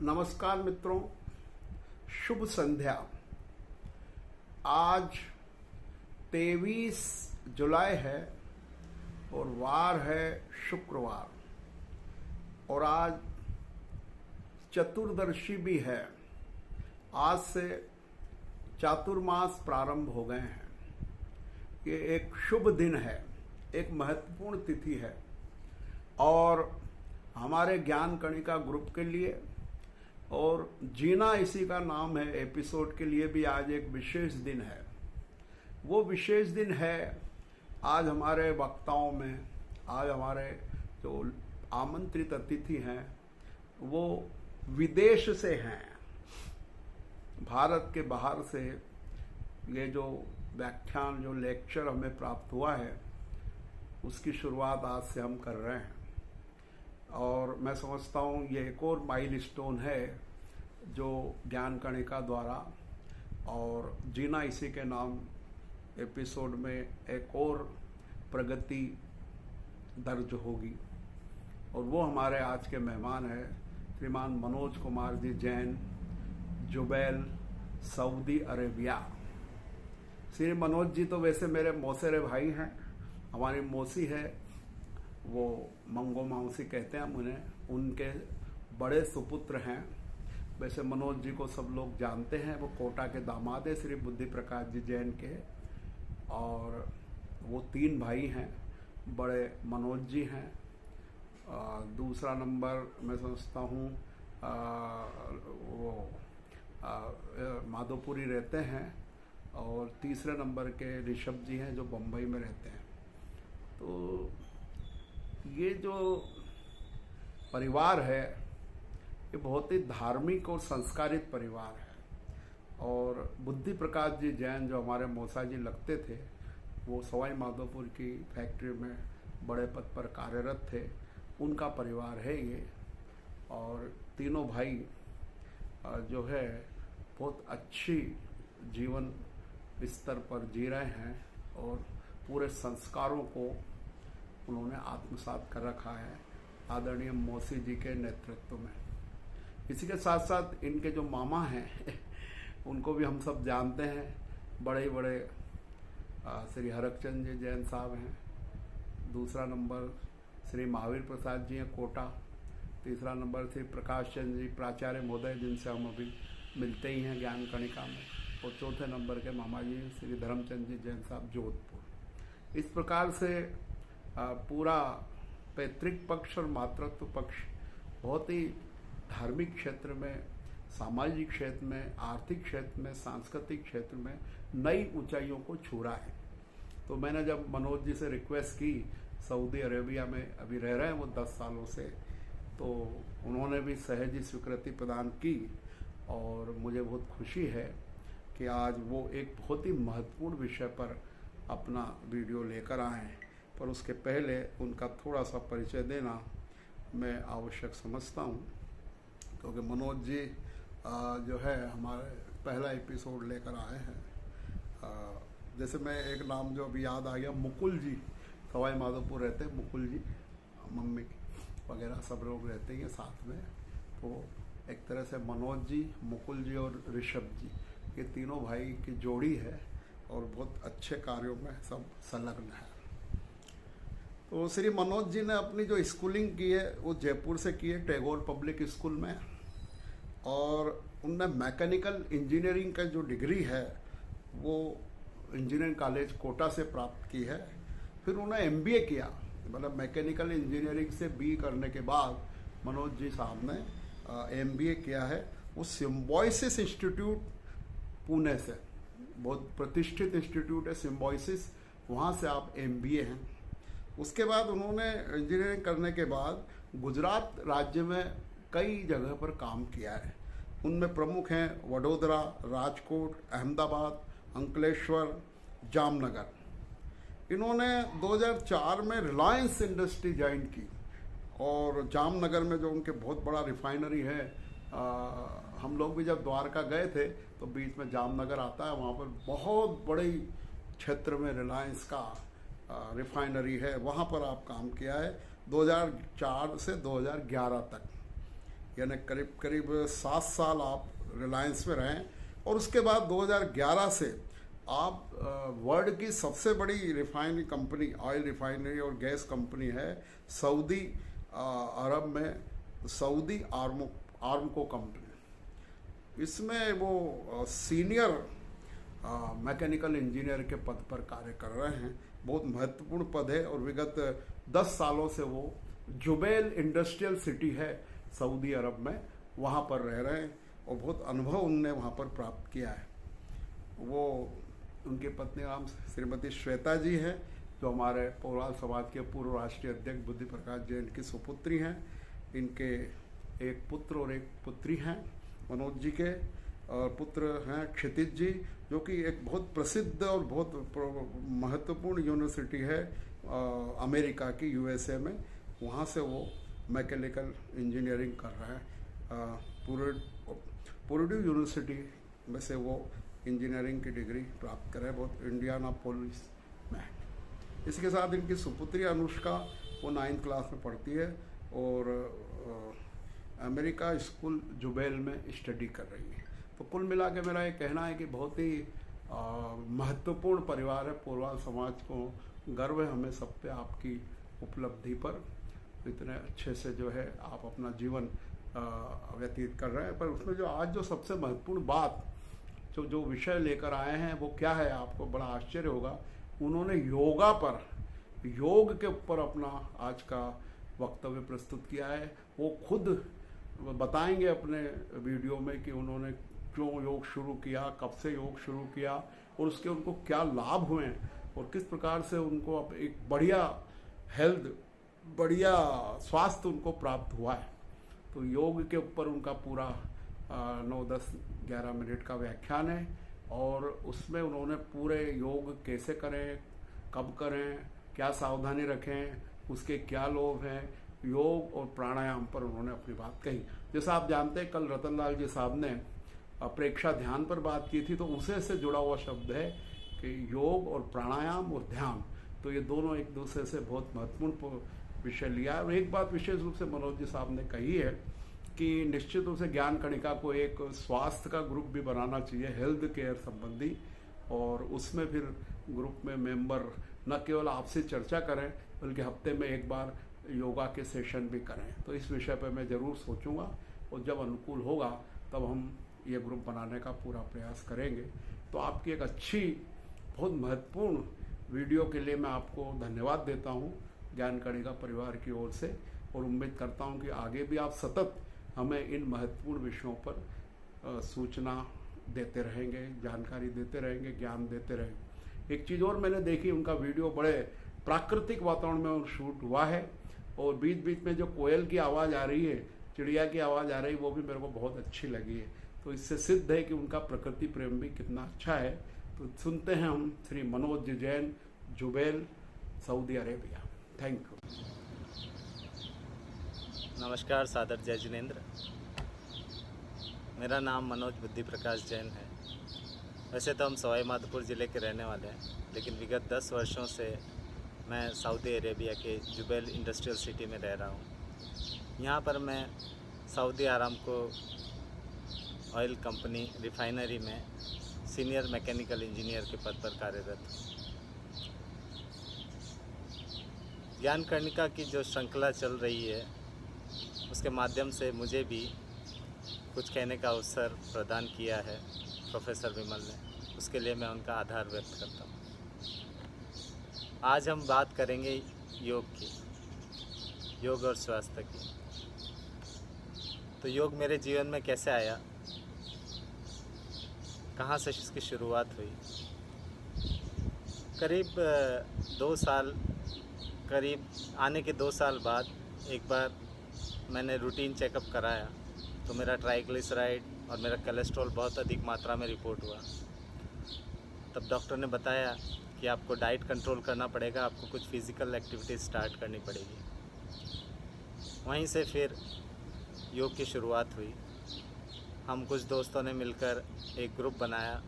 नमस्कार मित्रों, शुभ संध्या। आज 23 जुलाई है और वार है शुक्रवार और आज चतुर्दशी भी है। आज से चातुर्मास प्रारंभ हो गए हैं। ये एक शुभ दिन है, एक महत्वपूर्ण तिथि है और हमारे ज्ञान कणिका ग्रुप के लिए और जीना इसी का नाम है एपिसोड के लिए भी आज एक विशेष दिन है। वो विशेष दिन है आज हमारे वक्ताओं में, आज हमारे जो आमंत्रित अतिथि हैं वो विदेश से हैं, भारत के बाहर से। ये जो व्याख्यान, जो लेक्चर हमें प्राप्त हुआ है उसकी शुरुआत आज से हम कर रहे हैं और मैं समझता हूँ ये एक और माइलस्टोन है जो ज्ञान कणिका द्वारा और जीना इसी के नाम एपिसोड में एक और प्रगति दर्ज होगी। और वो हमारे आज के मेहमान हैं श्रीमान Manoj Kumar ji Jain, Jubail, Saudi Arabia. Shri Manoj ji तो वैसे मेरे मौसेरे भाई हैं, हमारी मौसी है, वो मंगो माउसी कहते हैं हम उन्हें, उनके बड़े सुपुत्र हैं। वैसे मनोज जी को सब लोग जानते हैं, वो कोटा के दामाद है श्री बुद्धि प्रकाश जी जैन के। और वो 3 भाई हैं, बड़े मनोज जी हैं, दूसरा नंबर मैं समझता हूँ वो माधोपुरी रहते हैं और तीसरे नंबर के ऋषभ जी हैं जो बम्बई में रहते हैं। तो ये जो परिवार है ये बहुत ही धार्मिक और संस्कारित परिवार है। और बुद्धि प्रकाश जी जैन जो हमारे मौसा जी लगते थे वो सवाई माधोपुर की फैक्ट्री में बड़े पद पर कार्यरत थे, उनका परिवार है ये। और तीनों भाई जो है बहुत अच्छी जीवन स्तर पर जी रहे हैं और पूरे संस्कारों को उन्होंने आत्मसात कर रखा है आदरणीय मौसी जी के नेतृत्व में। इसी के साथ साथ इनके जो मामा हैं उनको भी हम सब जानते हैं, बड़े बड़े श्री हरकचंद जी जैन साहब हैं, दूसरा नंबर श्री महावीर प्रसाद जी हैं कोटा, तीसरा नंबर श्री प्रकाश चंद्र जी प्राचार्य महोदय जिनसे हम अभी मिलते ही हैं ज्ञान कणिका में, और चौथे नंबर के मामा जी श्री धर्मचंद जी जैन साहब जोधपुर। इस प्रकार से पूरा पैतृक पक्ष और मातृत्व पक्ष बहुत ही धार्मिक क्षेत्र में, सामाजिक क्षेत्र में, आर्थिक क्षेत्र में, सांस्कृतिक क्षेत्र में नई ऊंचाइयों को छू रहा है। तो मैंने जब मनोज जी से रिक्वेस्ट की, सऊदी अरेबिया में अभी रह रहे हैं वो 10 सालों से, तो उन्होंने भी सहज ही स्वीकृति प्रदान की और मुझे बहुत खुशी है कि आज वो एक बहुत ही महत्वपूर्ण विषय पर अपना वीडियो लेकर आए हैं। पर उसके पहले उनका थोड़ा सा परिचय देना मैं आवश्यक समझता हूँ, क्योंकि मनोज जी जो है हमारे पहला एपिसोड लेकर आए हैं। जैसे मैं एक नाम जो अभी याद आ गया, मुकुल जी, सवाई माधोपुर रहते हैं मुकुल जी, मम्मी वगैरह सब लोग रहते हैं साथ में। तो एक तरह से मनोज जी, मुकुल जी और ऋषभ जी, ये तीनों भाई की जोड़ी है और बहुत अच्छे कार्यों में सब संलग्न है। तो श्री मनोज जी ने अपनी जो स्कूलिंग की है वो जयपुर से की है, टैगोर पब्लिक स्कूल में, और उनने मैकेनिकल इंजीनियरिंग का जो डिग्री है वो इंजीनियरिंग कॉलेज कोटा से प्राप्त की है। फिर उन्होंने MBA किया, मतलब मैकेनिकल इंजीनियरिंग से B करने के बाद मनोज जी साहब ने MBA किया है। वो सिम्बोयसिस इंस्टीट्यूट पुणे से, बहुत प्रतिष्ठित इंस्टीट्यूट है सिम्बोयसिस, वहाँ से आप MBA हैं। उसके बाद उन्होंने इंजीनियरिंग करने के बाद गुजरात राज्य में कई जगह पर काम किया है। उनमें प्रमुख हैं वडोदरा, राजकोट, अहमदाबाद, अंकलेश्वर, जामनगर। इन्होंने 2004 में रिलायंस इंडस्ट्री ज्वाइन की और जामनगर में जो उनके बहुत बड़ा रिफाइनरी है, हम लोग भी जब द्वारका गए थे तो बीच में जामनगर आता है, वहाँ पर बहुत बड़ी क्षेत्र में रिलायंस का रिफाइनरी है, वहाँ पर आप काम किया है 2004 से 2011 तक। यानी करीब करीब 7 साल आप रिलायंस में रहें, और उसके बाद 2011 से आप वर्ल्ड की सबसे बड़ी रिफाइनरी कंपनी, ऑयल रिफाइनरी और गैस कंपनी है सऊदी अरब में, सऊदी आर्मको कंपनी। इसमें वो सीनियर मैकेनिकल इंजीनियर के पद पर कार्य कर रहे हैं। बहुत महत्वपूर्ण पद है, और विगत 10 सालों से वो जुबैल इंडस्ट्रियल सिटी है सऊदी अरब में, वहाँ पर रह रहे हैं, और बहुत अनुभव उनने वहाँ पर प्राप्त किया है। वो उनकी पत्नी नाम श्रीमती श्वेता जी हैं, जो हमारे पौराल समाज के पूर्व राष्ट्रीय अध्यक्ष बुद्धि प्रकाश जैन की सुपुत्री हैं। इनके एक पुत्र और एक पुत्री हैं, मनोज जी के, और पुत्र हैं क्षितिज जी, जो कि एक बहुत प्रसिद्ध और बहुत महत्वपूर्ण यूनिवर्सिटी है अमेरिका की, यूएसए में। वहाँ से वो मैकेनिकल इंजीनियरिंग कर रहे हैं। पुर्ड्यू यूनिवर्सिटी में से वो इंजीनियरिंग की डिग्री प्राप्त करे, बहुत इंडियानापोलिस में। इसके साथ इनकी सुपुत्री अनुष्का, वो 9th क्लास में पढ़ती है और अमेरिका स्कूल जुबैल में स्टडी कर रही है। तो कुल मिला के मेरा ये कहना है कि बहुत ही महत्वपूर्ण परिवार है पोरवाल समाज को। गर्व है हमें सब पे आपकी उपलब्धि पर। इतने अच्छे से जो है आप अपना जीवन व्यतीत कर रहे हैं। पर उसमें जो आज जो सबसे महत्वपूर्ण बात, जो विषय लेकर आए हैं, वो क्या है, आपको बड़ा आश्चर्य होगा। उन्होंने योगा पर, योग के ऊपर अपना आज का वक्तव्य प्रस्तुत किया है। वो खुद बताएंगे अपने वीडियो में कि उन्होंने क्यों योग शुरू किया, कब से योग शुरू किया, और उसके उनको क्या लाभ हुए, और किस प्रकार से उनको अब एक बढ़िया हेल्थ, बढ़िया स्वास्थ्य उनको प्राप्त हुआ है। तो योग के ऊपर उनका पूरा 9, 10, 11 मिनट का व्याख्यान है, और उसमें उन्होंने पूरे योग कैसे करें, कब करें, क्या सावधानी रखें, उसके क्या लोभ हैं, योग और प्राणायाम पर उन्होंने अपनी बात कही। जैसा आप जानते हैं, कल रतन लाल जी साहब ने प्रेक्षा ध्यान पर बात की थी, तो उसे से जुड़ा हुआ शब्द है कि योग और प्राणायाम और ध्यान, तो ये दोनों एक दूसरे से बहुत महत्वपूर्ण विषय लिया है। और एक बात विशेष रूप से मनोज जी साहब ने कही है कि निश्चित रूप से ज्ञान कणिका को एक स्वास्थ्य का ग्रुप भी बनाना चाहिए, हेल्थ केयर संबंधी, और उसमें फिर ग्रुप में मेंबर न केवल आपसे चर्चा करें, बल्कि हफ्ते में एक बार योगा के सेशन भी करें। तो इस विषय पर मैं ज़रूर सोचूंगा, और जब अनुकूल होगा तब हम ये ग्रुप बनाने का पूरा प्रयास करेंगे। तो आपकी एक अच्छी, बहुत महत्वपूर्ण वीडियो के लिए मैं आपको धन्यवाद देता हूँ ज्ञान कणिका परिवार की ओर से, और उम्मीद करता हूँ कि आगे भी आप सतत हमें इन महत्वपूर्ण विषयों पर सूचना देते रहेंगे, जानकारी देते रहेंगे, ज्ञान देते रहेंगे। एक चीज़ और मैंने देखी, उनका वीडियो बड़े प्राकृतिक वातावरण में शूट हुआ है, और बीच बीच में जो कोयल की आवाज़ आ रही है, चिड़िया की आवाज़ आ रही है, वो भी मेरे को बहुत अच्छी लगी है। तो इससे सिद्ध है कि उनका प्रकृति प्रेम भी कितना अच्छा है। तो सुनते हैं हम Shri Manoj Jain, Jubail, Saudi Arabia. Thank you. नमस्कार, सादर जय जिनेंद्र। मेरा नाम मनोज बुद्धि प्रकाश जैन है। वैसे तो हम सवाई माधोपुर ज़िले के रहने वाले हैं, लेकिन विगत 10 वर्षों से मैं सऊदी अरेबिया के जुबैल इंडस्ट्रियल सिटी में रह रहा हूँ। यहाँ पर मैं Saudi Aramco oil company refinery में सीनियर मैकेनिकल इंजीनियर के पद पर कार्यरत हूँ। ज्ञान कणिका की जो श्रृंखला चल रही है, उसके माध्यम से मुझे भी कुछ कहने का अवसर प्रदान किया है प्रोफेसर विमल ने। उसके लिए मैं उनका आभार व्यक्त करता हूँ। आज हम बात करेंगे योग की, योग और स्वास्थ्य की। तो योग मेरे जीवन में कैसे आया, कहाँ से इसकी शुरुआत हुई। करीब 2 साल, करीब आने के 2 साल बाद एक बार मैंने रूटीन चेकअप कराया, तो मेरा ट्राइग्लिसराइड और मेरा कोलेस्ट्रॉल बहुत अधिक मात्रा में रिपोर्ट हुआ। तब डॉक्टर ने बताया कि आपको डाइट कंट्रोल करना पड़ेगा, आपको कुछ फिज़िकल एक्टिविटी स्टार्ट करनी पड़ेगी। वहीं से फिर योग की शुरुआत हुई। हम कुछ दोस्तों ने मिलकर एक ग्रुप बनाया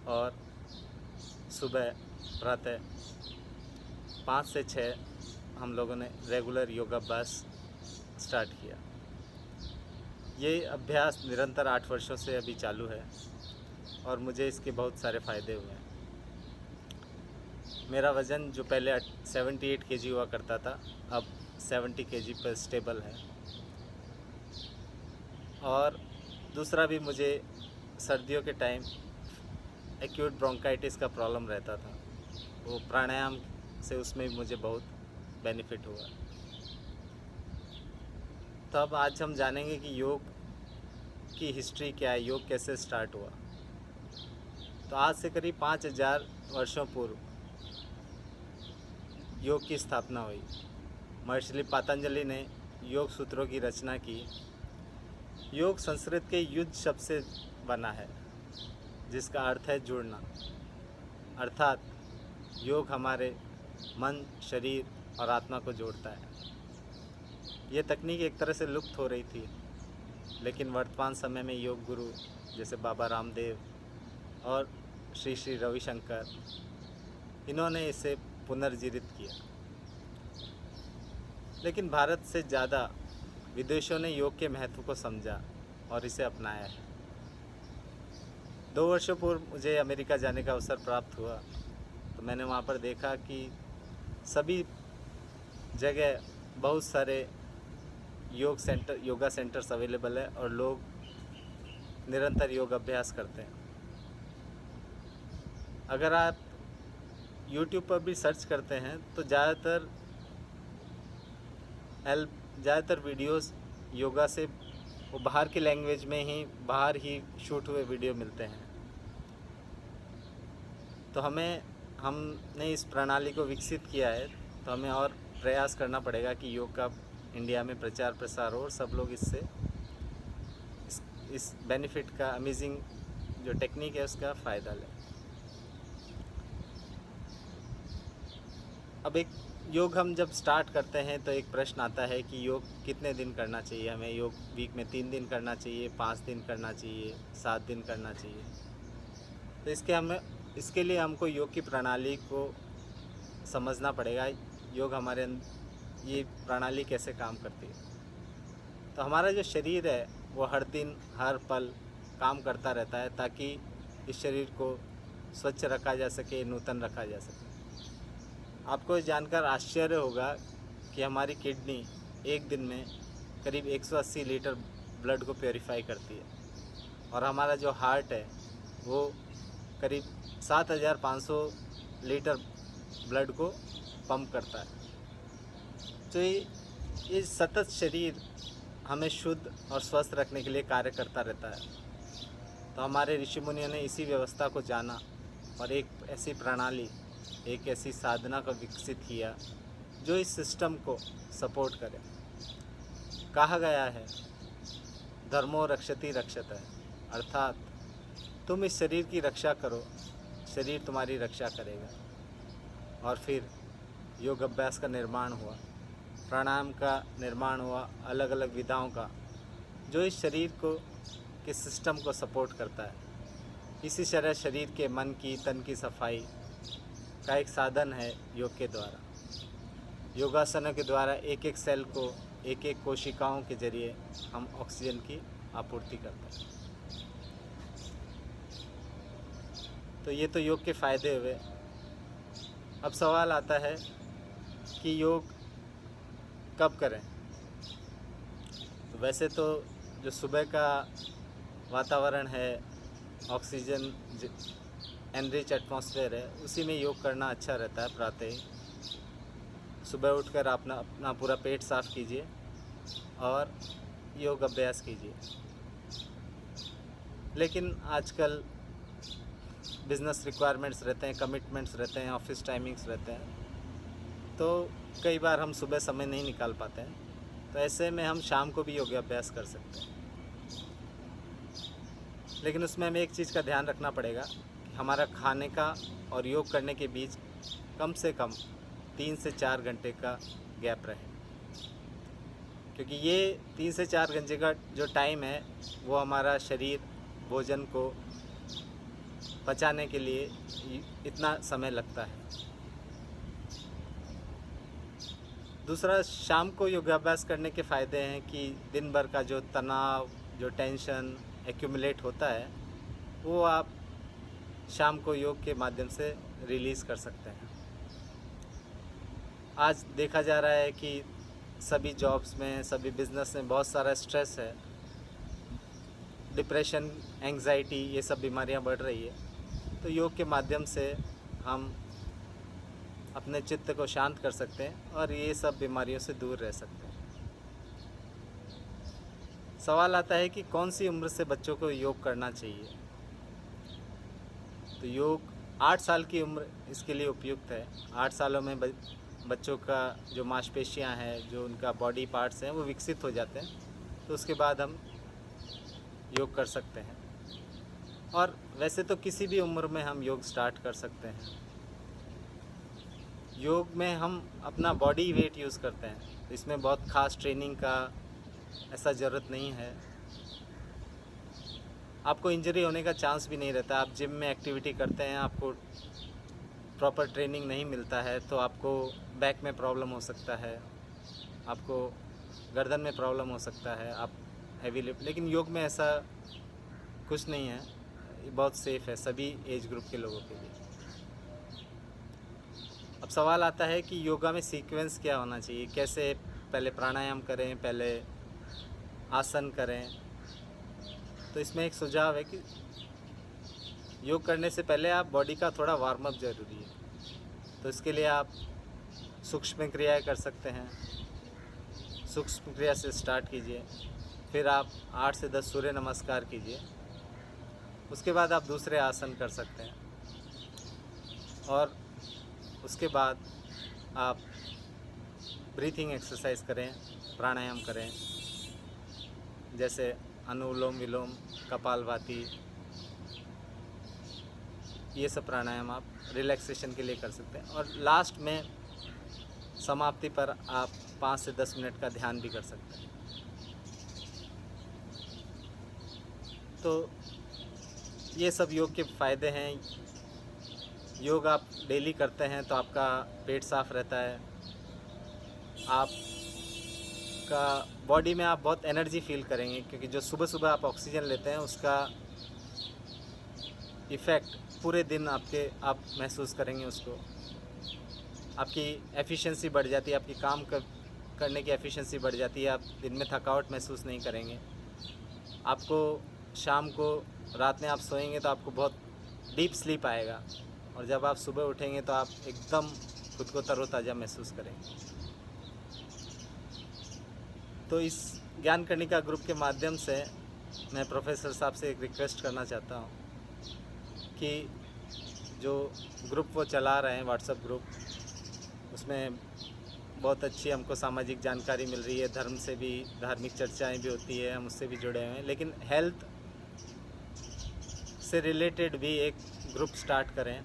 और सुबह प्रातः 5 से 6 हम लोगों ने रेगुलर योगाभ्यास स्टार्ट किया। ये अभ्यास निरंतर 8 वर्षों से अभी चालू है और मुझे इसके बहुत सारे फ़ायदे हुए हैं। मेरा वज़न जो पहले 78 केजी हुआ करता था, अब 70 केजी पर स्टेबल है। और दूसरा भी, मुझे सर्दियों के टाइम एक्यूट ब्रोंकाइटिस का प्रॉब्लम रहता था, वो प्राणायाम से उसमें भी मुझे बहुत बेनिफिट हुआ। तो अब आज हम जानेंगे कि योग की हिस्ट्री क्या है, योग कैसे स्टार्ट हुआ। तो आज से करीब 5000 वर्षों पूर्व योग की स्थापना हुई। महर्षि पतंजलि ने योग सूत्रों की रचना की। योग संस्कृत के युद्ध शब्द से बना है, जिसका अर्थ है जुड़ना। अर्थात योग हमारे मन, शरीर और आत्मा को जोड़ता है। ये तकनीक एक तरह से लुप्त हो रही थी, लेकिन वर्तमान समय में योग गुरु जैसे बाबा रामदेव और श्री श्री रविशंकर, इन्होंने इसे पुनर्जीवित किया। लेकिन भारत से ज़्यादा विदेशों ने योग के महत्व को समझा और इसे अपनाया है। 2 वर्षों पूर्व मुझे अमेरिका जाने का अवसर प्राप्त हुआ, तो मैंने वहाँ पर देखा कि सभी जगह बहुत सारे योगा सेंटर्स अवेलेबल है और लोग निरंतर योग अभ्यास करते हैं। अगर आप YouTube पर भी सर्च करते हैं तो ज़्यादातर वीडियोस योगा से वो बाहर की लैंग्वेज में ही, बाहर ही शूट हुए वीडियो मिलते हैं। तो हमने इस प्रणाली को विकसित किया है, तो हमें और प्रयास करना पड़ेगा कि योग का इंडिया में प्रचार प्रसार हो और सब लोग इससे इस बेनिफिट का, अमेजिंग जो टेक्निक है उसका फ़ायदा लें। अब एक योग हम जब स्टार्ट करते हैं तो एक प्रश्न आता है कि योग कितने दिन करना चाहिए हमें। योग वीक में 3 दिन करना चाहिए, 5 दिन करना चाहिए, 7 दिन करना चाहिए। तो इसके लिए हमको योग की प्रणाली को समझना पड़ेगा। योग हमारे ये प्रणाली कैसे काम करती है। तो हमारा जो शरीर है वो हर दिन हर पल काम करता रहता है, ताकि इस शरीर को स्वच्छ रखा जा सके, नूतन रखा जा सके। आपको ये जानकर आश्चर्य होगा कि हमारी किडनी एक दिन में करीब 180 लीटर ब्लड को प्योरीफाई करती है, और हमारा जो हार्ट है वो करीब 7500 लीटर ब्लड को पंप करता है। तो ये सतत शरीर हमें शुद्ध और स्वस्थ रखने के लिए कार्य करता रहता है। तो हमारे ऋषि मुनियों ने इसी व्यवस्था को जाना और एक ऐसी प्रणाली, एक ऐसी साधना को विकसित किया जो इस सिस्टम को सपोर्ट करे। कहा गया है, धर्मो रक्षति रक्षतः, अर्थात तुम इस शरीर की रक्षा करो, शरीर तुम्हारी रक्षा करेगा। और फिर योग अभ्यास का निर्माण हुआ, प्राणायाम का निर्माण हुआ, अलग अलग विधाओं का, जो इस शरीर को के सिस्टम को सपोर्ट करता है। इसी तरह शरीर के, मन की, तन की सफाई का एक साधन है योग के द्वारा। योगासनों के द्वारा एक एक सेल को, एक एक कोशिकाओं के जरिए हम ऑक्सीजन की आपूर्ति करते हैं। तो ये तो योग के फ़ायदे हुए। अब सवाल आता है कि योग कब करें। तो वैसे तो जो सुबह का वातावरण है, ऑक्सीजन एनरिच एटमॉस्फेयर है, उसी में योग करना अच्छा रहता है। प्रातः सुबह उठकर अपना पूरा पेट साफ कीजिए और योग अभ्यास कीजिए। लेकिन आजकल बिज़नेस रिक्वायरमेंट्स रहते हैं, कमिटमेंट्स रहते हैं, ऑफिस टाइमिंग्स रहते हैं, तो कई बार हम सुबह समय नहीं निकाल पाते हैं। तो ऐसे में हम शाम को भी योग अभ्यास कर सकते हैं। लेकिन उसमें हमें एक चीज़ का ध्यान रखना पड़ेगा कि हमारा खाने का और योग करने के बीच कम से कम 3 से 4 घंटे का गैप रहे, क्योंकि ये 3 से 4 घंटे का जो टाइम है वो हमारा शरीर भोजन को पचाने के लिए इतना समय लगता है। दूसरा, शाम को योगाभ्यास करने के फ़ायदे हैं कि दिन भर का जो तनाव, जो टेंशन एक्यूमुलेट होता है, वो आप शाम को योग के माध्यम से रिलीज़ कर सकते हैं। आज देखा जा रहा है कि सभी जॉब्स में, सभी बिजनेस में बहुत सारा स्ट्रेस है, डिप्रेशन, एंग्जाइटी, ये सब बीमारियां बढ़ रही है। तो योग के माध्यम से हम अपने चित्त को शांत कर सकते हैं और ये सब बीमारियों से दूर रह सकते हैं। सवाल आता है कि कौन सी उम्र से बच्चों को योग करना चाहिए। तो योग 8 साल की उम्र इसके लिए उपयुक्त है। 8 सालों में बच्चों का जो मांसपेशियां हैं, जो उनका बॉडी पार्ट्स हैं, वो विकसित हो जाते हैं। तो उसके बाद हम योग कर सकते हैं। और वैसे तो किसी भी उम्र में हम योग स्टार्ट कर सकते हैं। योग में हम अपना बॉडी वेट यूज़ करते हैं, तो इसमें बहुत ख़ास ट्रेनिंग का ऐसा ज़रूरत नहीं है। आपको इंजरी होने का चांस भी नहीं रहता। आप जिम में एक्टिविटी करते हैं, आपको प्रॉपर ट्रेनिंग नहीं मिलता है तो आपको बैक में प्रॉब्लम हो सकता है, आपको गर्दन में प्रॉब्लम हो सकता है, आप हैवी लिफ्ट। लेकिन योग में ऐसा कुछ नहीं है, ये बहुत सेफ़ है सभी एज ग्रुप के लोगों के लिए। अब सवाल आता है कि योगा में सीक्वेंस क्या होना चाहिए, कैसे पहले प्राणायाम करें, पहले आसन करें। तो इसमें एक सुझाव है कि योग करने से पहले आप बॉडी का थोड़ा वार्म अप ज़रूरी है। तो इसके लिए आप सूक्ष्म क्रियाएं कर सकते हैं। सूक्ष्म क्रिया से स्टार्ट कीजिए, फिर आप 8 से 10 सूर्य नमस्कार कीजिए। उसके बाद आप दूसरे आसन कर सकते हैं और उसके बाद आप ब्रीथिंग एक्सरसाइज करें, प्राणायाम करें, जैसे अनुलोम विलोम, कपालभाति, ये सब प्राणायाम आप रिलैक्सेशन के लिए कर सकते हैं। और लास्ट में समाप्ति पर आप 5 से 10 मिनट का ध्यान भी कर सकते हैं। तो ये सब योग के फ़ायदे हैं। योग आप डेली करते हैं तो आपका पेट साफ़ रहता है, आपका बॉडी में आप बहुत एनर्जी फील करेंगे, क्योंकि जो सुबह सुबह आप ऑक्सीजन लेते हैं उसका इफ़ेक्ट पूरे दिन आप महसूस करेंगे उसको। आपकी एफिशिएंसी बढ़ जाती है, आपकी काम करने की एफिशिएंसी बढ़ जाती है, आप दिन में थकावट महसूस नहीं करेंगे। आपको शाम को, रात में आप सोएंगे तो आपको बहुत डीप स्लीप आएगा, और जब आप सुबह उठेंगे तो आप एकदम खुद को तरोताज़ा महसूस करेंगे। तो इस ज्ञान कणिका ग्रुप के माध्यम से मैं प्रोफेसर साहब से एक रिक्वेस्ट करना चाहता हूँ कि जो ग्रुप वो चला रहे हैं, व्हाट्सएप ग्रुप, उसमें बहुत अच्छी हमको सामाजिक जानकारी मिल रही है, धर्म से भी, धार्मिक चर्चाएं भी होती है, हम उससे भी जुड़े हुए हैं। लेकिन हेल्थ से रिलेटेड भी एक ग्रुप स्टार्ट करें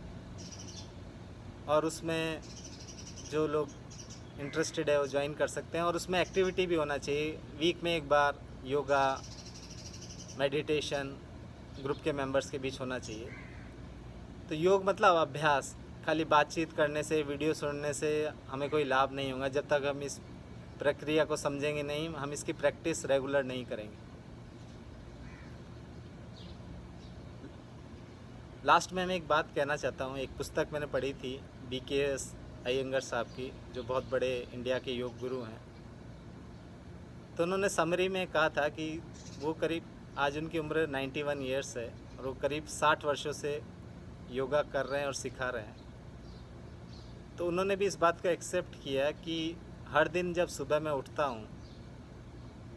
और उसमें जो लोग इंटरेस्टेड है वो ज्वाइन कर सकते हैं। और उसमें एक्टिविटी भी होना चाहिए। वीक में एक बार योगा, मेडिटेशन ग्रुप के मेंबर्स के बीच होना चाहिए। तो योग मतलब अभ्यास, खाली बातचीत करने से, वीडियो सुनने से हमें कोई लाभ नहीं होगा जब तक हम इस प्रक्रिया को समझेंगे नहीं, हम इसकी प्रैक्टिस रेगुलर नहीं करेंगे। लास्ट में मैं एक बात कहना चाहता हूँ। एक पुस्तक मैंने पढ़ी थी BKS अयंगर साहब की, जो बहुत बड़े इंडिया के योग गुरु हैं। तो उन्होंने समरी में कहा था कि वो करीब, आज उनकी उम्र 91 ईयर्स है और वो करीब 60 वर्षों से योगा कर रहे हैं और सिखा रहे हैं। तो उन्होंने भी इस बात को एक्सेप्ट किया कि हर दिन जब सुबह मैं उठता हूँ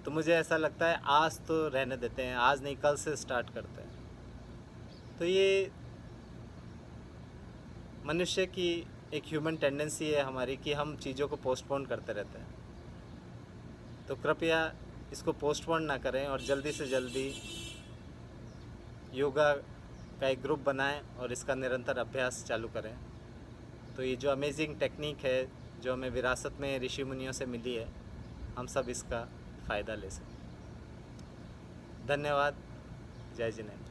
तो मुझे ऐसा लगता है आज तो रहने देते हैं, आज नहीं कल से स्टार्ट करते हैं। तो ये मनुष्य की एक ह्यूमन टेंडेंसी है हमारी कि हम चीज़ों को पोस्टपोन करते रहते हैं। तो कृपया इसको पोस्टपोन ना करें और जल्दी से जल्दी योगा का एक ग्रुप बनाएं और इसका निरंतर अभ्यास चालू करें। तो ये जो अमेजिंग टेक्निक है, जो हमें विरासत में ऋषि मुनियों से मिली है, हम सब इसका फ़ायदा ले सकें। धन्यवाद। जय जिनेंद्र।